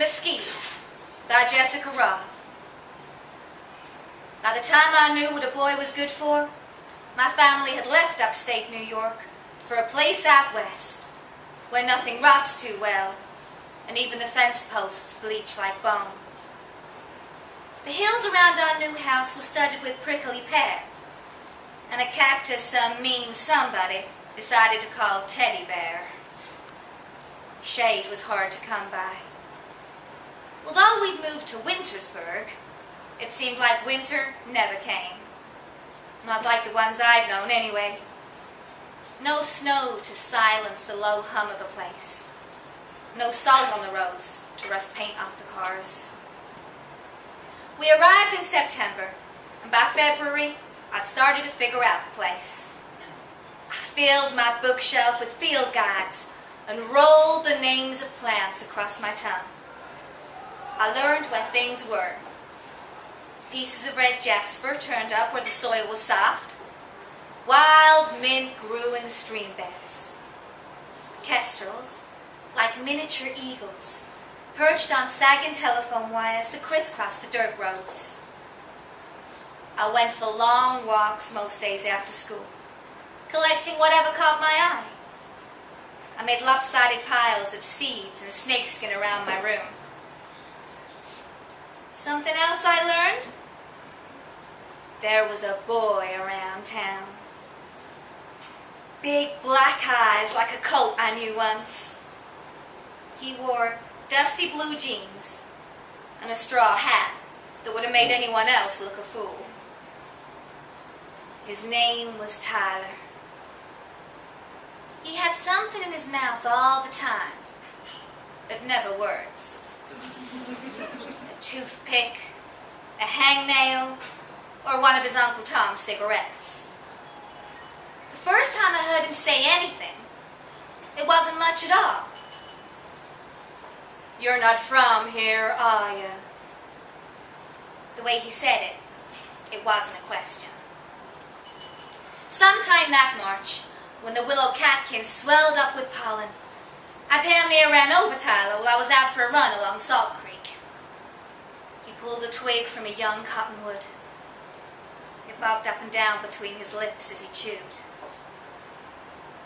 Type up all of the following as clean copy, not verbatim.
Mesquite by Jessica Roth. By the time I knew what a boy was good for, my family had left upstate New York for a place out west, where nothing rots too well, and even the fence posts bleach like bone. The hills around our new house were studded with prickly pear, and a cactus some mean somebody decided to call Teddy Bear. Shade was hard to come by. Although we'd moved to Wintersburg, it seemed like winter never came. Not like the ones I'd known, anyway. No snow to silence the low hum of the place. No salt on the roads to rust paint off the cars. We arrived in September, and by February, I'd started to figure out the place. I filled my bookshelf with field guides and rolled the names of plants across my tongue. I learned where things were. Pieces of red jasper turned up where the soil was soft. Wild mint grew in the stream beds. Kestrels, like miniature eagles, perched on sagging telephone wires that crisscrossed the dirt roads. I went for long walks most days after school, collecting whatever caught my eye. I made lopsided piles of seeds and snakeskin around my room. Something else I learned? There was a boy around town. Big black eyes like a coat I knew once. He wore dusty blue jeans and a straw hat that would have made anyone else look a fool. His name was Tyler. He had something in his mouth all the time, but never words. A toothpick, a hangnail, or one of his Uncle Tom's cigarettes. The first time I heard him say anything, it wasn't much at all. "You're not from here, are you?" The way he said it, it wasn't a question. Sometime that March, when the willow catkins swelled up with pollen, I damn near ran over Tyler while I was out for a run along Salt Creek. He pulled a twig from a young cottonwood. It bobbed up and down between his lips as he chewed.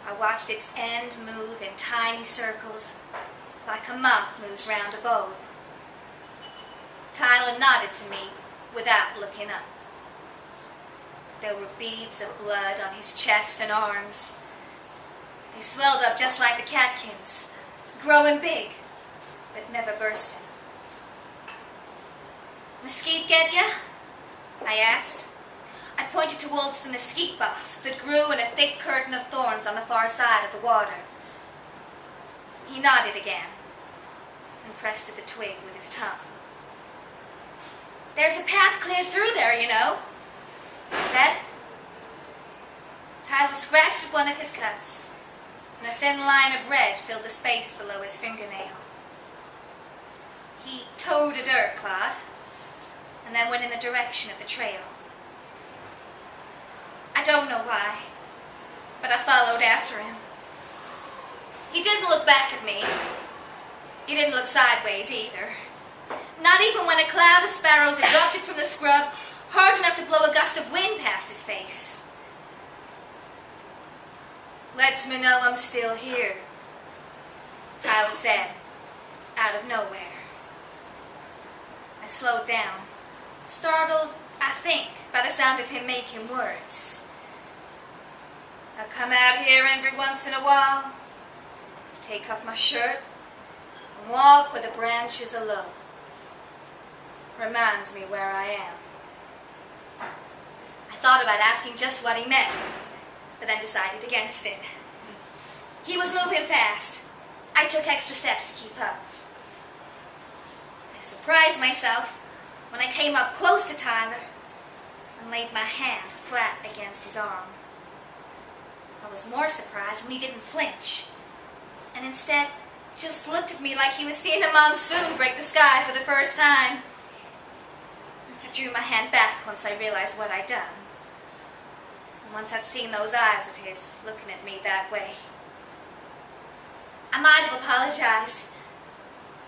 I watched its end move in tiny circles, like a moth moves round a bulb. Tyler nodded to me without looking up. There were beads of blood on his chest and arms. They swelled up just like the catkins, growing big, but never bursting. "Mesquite get ya?" I asked. I pointed towards the mesquite bosque that grew in a thick curtain of thorns on the far side of the water. He nodded again and pressed at the twig with his tongue. "There's a path cleared through there, you know," he said. Tyler scratched at one of his cuts, and a thin line of red filled the space below his fingernail. He toed a dirt clod, and then went in the direction of the trail. I don't know why, but I followed after him. He didn't look back at me. He didn't look sideways either. Not even when a cloud of sparrows erupted from the scrub, hard enough to blow a gust of wind past his face. "Lets me know I'm still here," Tyler said, out of nowhere. I slowed down, startled, I think, by the sound of him making words. "I come out here every once in a while, take off my shirt, and walk where the branches are low. Reminds me where I am." I thought about asking just what he meant, but then decided against it. He was moving fast. I took extra steps to keep up. I surprised myself when I came up close to Tyler and laid my hand flat against his arm. I was more surprised when he didn't flinch, and instead just looked at me like he was seeing a monsoon break the sky for the first time. I drew my hand back once I realized what I'd done, and once I'd seen those eyes of his looking at me that way. I might have apologized,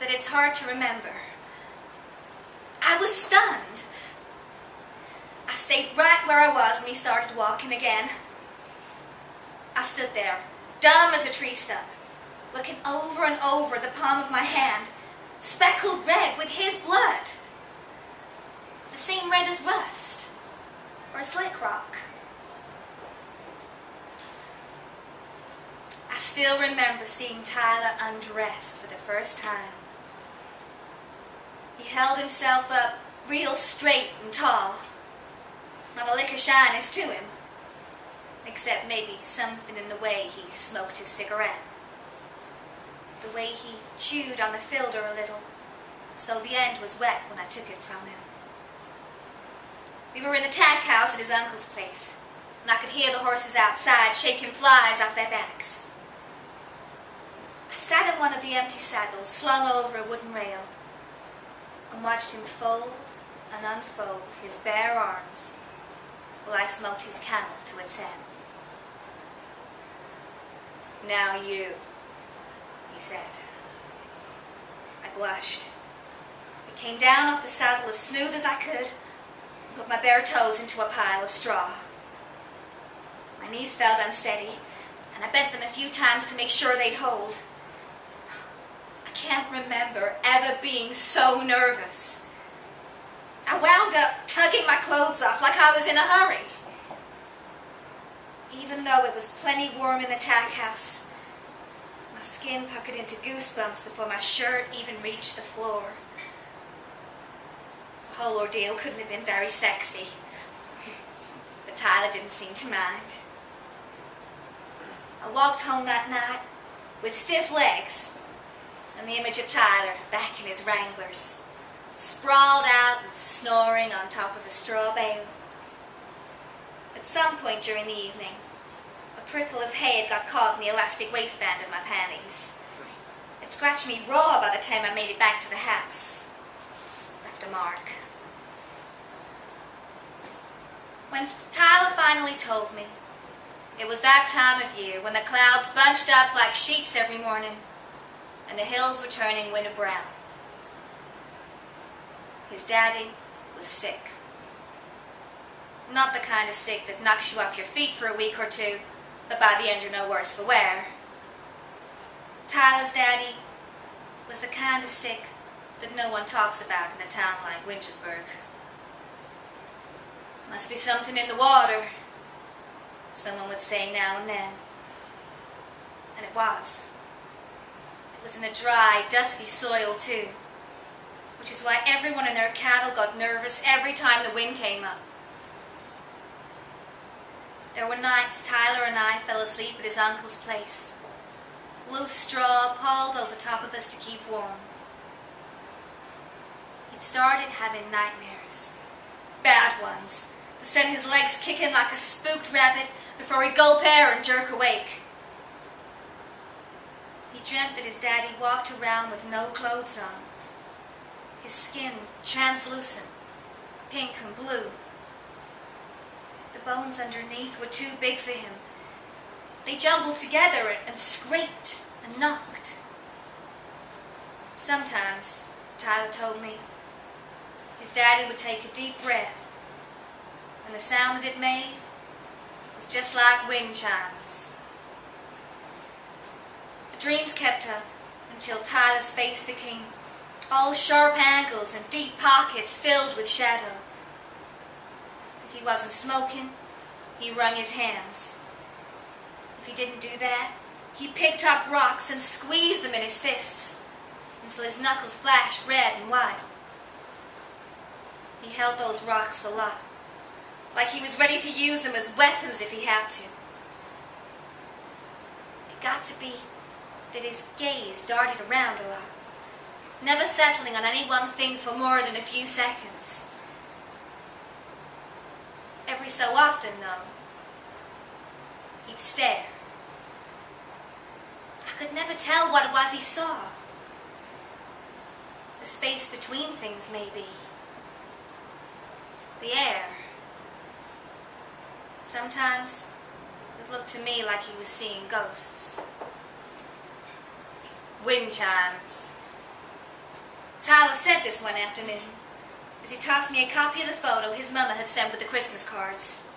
that it's hard to remember. I was stunned. I stayed right where I was when he started walking again. I stood there, dumb as a tree stump, looking over and over the palm of my hand, speckled red with his blood. The same red as rust, or slick rock. I still remember seeing Tyler undressed for the first time. He held himself up real straight and tall. Not a lick of shyness to him, except maybe something in the way he smoked his cigarette. The way he chewed on the filter a little, so the end was wet when I took it from him. We were in the tack house at his uncle's place, and I could hear the horses outside shaking flies off their backs. I sat in one of the empty saddles slung over a wooden rail and watched him fold and unfold his bare arms while I smoked his camel to its end. "Now you," he said. I blushed. I came down off the saddle as smooth as I could and put my bare toes into a pile of straw. My knees felt unsteady, and I bent them a few times to make sure they'd hold. I can't remember ever being so nervous. I wound up tugging my clothes off like I was in a hurry. Even though it was plenty warm in the tack house, my skin puckered into goosebumps before my shirt even reached the floor. The whole ordeal couldn't have been very sexy, but Tyler didn't seem to mind. I walked home that night with stiff legs and the image of Tyler back in his Wranglers, sprawled out and snoring on top of a straw bale. At some point during the evening, a prickle of hay had got caught in the elastic waistband of my panties. It scratched me raw by the time I made it back to the house. Left a mark. When Tyler finally told me, it was that time of year when the clouds bunched up like sheets every morning and the hills were turning winter brown. His daddy was sick. Not the kind of sick that knocks you off your feet for a week or two, but by the end you're no worse for wear. Tyler's daddy was the kind of sick that no one talks about in a town like Wintersburg. "Must be something in the water," someone would say now and then. And it was. It was in the dry, dusty soil too, which is why everyone and their cattle got nervous every time the wind came up. There were nights Tyler and I fell asleep at his uncle's place. Loose straw palled over top of us to keep warm. He'd started having nightmares. Bad ones, that sent his legs kicking like a spooked rabbit before he'd gulp air and jerk awake. He dreamt that his daddy walked around with no clothes on, his skin translucent, pink and blue. The bones underneath were too big for him. They jumbled together and scraped and knocked. Sometimes, Tyler told me, his daddy would take a deep breath, and the sound that it made was just like wind chimes. The dreams kept up until Tyler's face became all sharp angles and deep pockets filled with shadow. If he wasn't smoking, he wrung his hands. If he didn't do that, he picked up rocks and squeezed them in his fists until his knuckles flashed red and white. He held those rocks a lot, like he was ready to use them as weapons if he had to. It got to be that his gaze darted around a lot, never settling on any one thing for more than a few seconds. Every so often, though, he'd stare. I could never tell what it was he saw. The space between things, maybe. The air. Sometimes it looked to me like he was seeing ghosts. Wind chimes. Tyler said this one afternoon, as he tossed me a copy of the photo his mama had sent with the Christmas cards.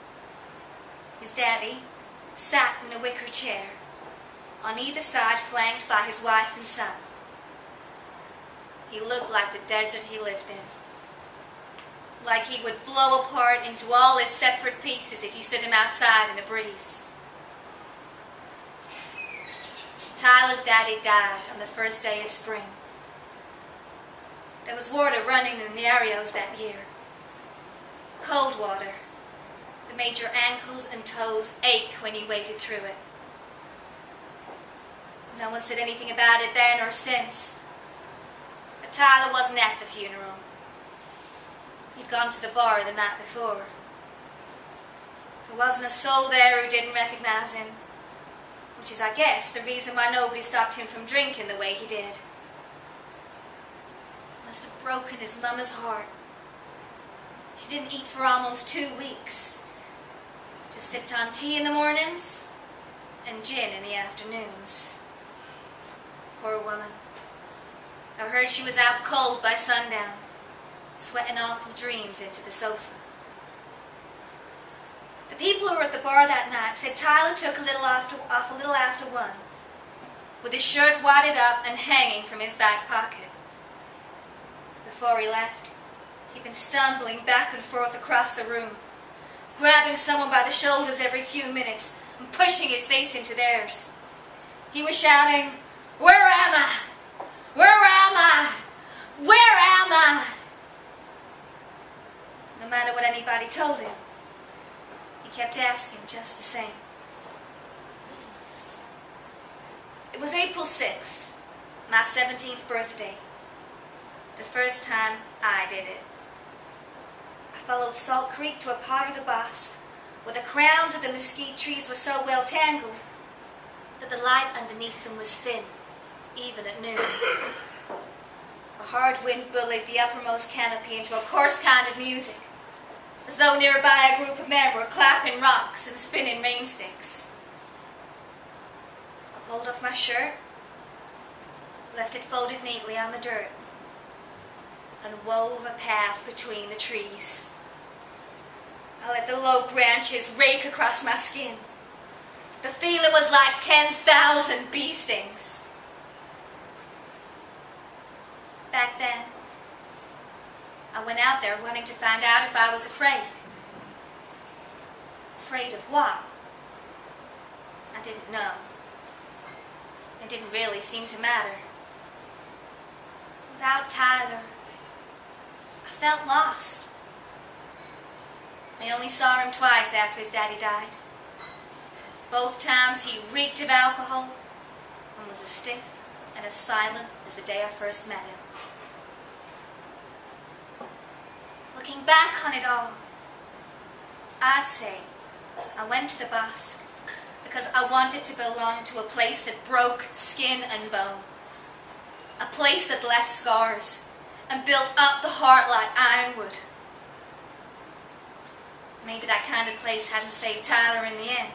His daddy sat in a wicker chair, on either side flanked by his wife and son. He looked like the desert he lived in, like he would blow apart into all his separate pieces if you stood him outside in a breeze. Tyler's daddy died on the first day of spring. There was water running in the Arios that year. Cold water that made your ankles and toes ache when you waded through it. No one said anything about it then or since. But Tyler wasn't at the funeral. He'd gone to the bar the night before. There wasn't a soul there who didn't recognize him, which is, I guess, the reason why nobody stopped him from drinking the way he did. Must have broken his mama's heart. She didn't eat for almost 2 weeks. Just sipped on tea in the mornings and gin in the afternoons. Poor woman. I heard she was out cold by sundown, sweating awful dreams into the sofa. The people who were at the bar that night said Tyler took off a little after 1, with his shirt wadded up and hanging from his back pocket. Before he left, he'd been stumbling back and forth across the room, grabbing someone by the shoulders every few minutes and pushing his face into theirs. He was shouting, "Where am I? Where am I? Where am I?" No matter what anybody told him, he kept asking just the same. It was April 6th, my 17th birthday. The first time I did it. I followed Salt Creek to a part of the bosque where the crowns of the mesquite trees were so well tangled that the light underneath them was thin, even at noon. A hard wind bullied the uppermost canopy into a coarse kind of music, as though nearby a group of men were clapping rocks and spinning rain sticks. I pulled off my shirt, left it folded neatly on the dirt, and wove a path between the trees. I let the low branches rake across my skin. The feeling was like 10,000 bee stings. Back then, I went out there wanting to find out if I was afraid. Afraid of what? I didn't know. It didn't really seem to matter. Without Tyler, I felt lost. I only saw him twice after his daddy died. Both times he reeked of alcohol and was as stiff and as silent as the day I first met him. Looking back on it all, I'd say I went to the bosque because I wanted to belong to a place that broke skin and bone. A place that left scars and built up the heart like ironwood. Maybe that kind of place hadn't saved Tyler in the end.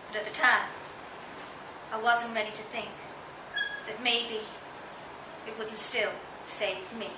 But at the time, I wasn't ready to think that maybe it wouldn't still save me.